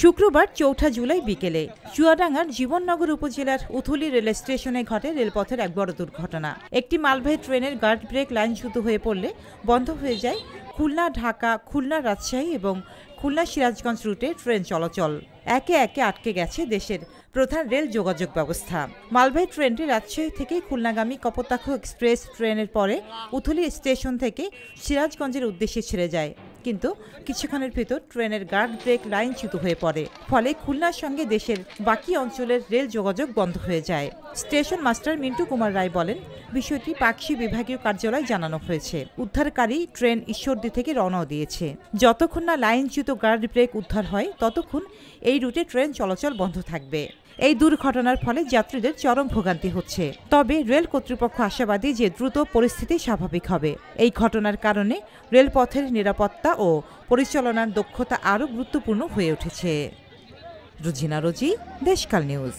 শুক্রবার ৪ঠা জুলাই বিকেলে চুয়াডাঙ্গার জীবননগর উপজেলার উথুলি রেল স্টেশনে ঘটে রেলপথের এক বড় দুর্ঘটনা। একটি মালবাহী ট্রেনের গার্ড ব্রেক লাইনচ্যুত হয়ে পড়লে বন্ধ হয়ে যায় খুলনা ঢাকা, খুলনা রাজশাহী এবং খুলনা সিরাজগঞ্জ রুটে ট্রেন চলাচল। একে একে আটকে গেছে দেশের প্রধান রেল যোগাযোগ ব্যবস্থা। মালবাহী ট্রেনটি রাজশাহী থেকে খুলনাগামী কপোতাক্ষ এক্সপ্রেস ট্রেনের পরে উথুলি স্টেশন থেকে সিরাজগঞ্জের উদ্দেশ্যে ছেড়ে যায়, কিন্তু কিছুক্ষণের ভেতর ট্রেনের গার্ড ব্রেক লাইনচ্যুত হয়ে পড়ে। ফলে খুলনার সঙ্গে দেশের বাকি অঞ্চলের রেল যোগাযোগ বন্ধ হয়ে যায়। স্টেশন মাস্টার মিন্টু কুমার রায় বলেন, বিষয়টি পাকশি বিভাগীয় কার্যালয়ে জানানো হয়েছে। উদ্ধারকারী ট্রেন ঈশ্বরদী থেকে রওনা দিয়েছে। যতক্ষণ না লাইনচ্যুত গার্ড ব্রেক উদ্ধার হয় ততক্ষণ এই রুটে ট্রেন চলাচল বন্ধ থাকবে। এই দুর্ঘটনার ফলে যাত্রীদের চরম ভোগান্তি হচ্ছে। তবে রেল কর্তৃপক্ষ আশাবাদী যে দ্রুত পরিস্থিতি স্বাভাবিক হবে। এই ঘটনার কারণে রেলপথের নিরাপত্তা ও পরিচালনার দক্ষতা আরও গুরুত্বপূর্ণ হয়ে উঠেছে। রুজিনা রোজি, দেশকাল নিউজ।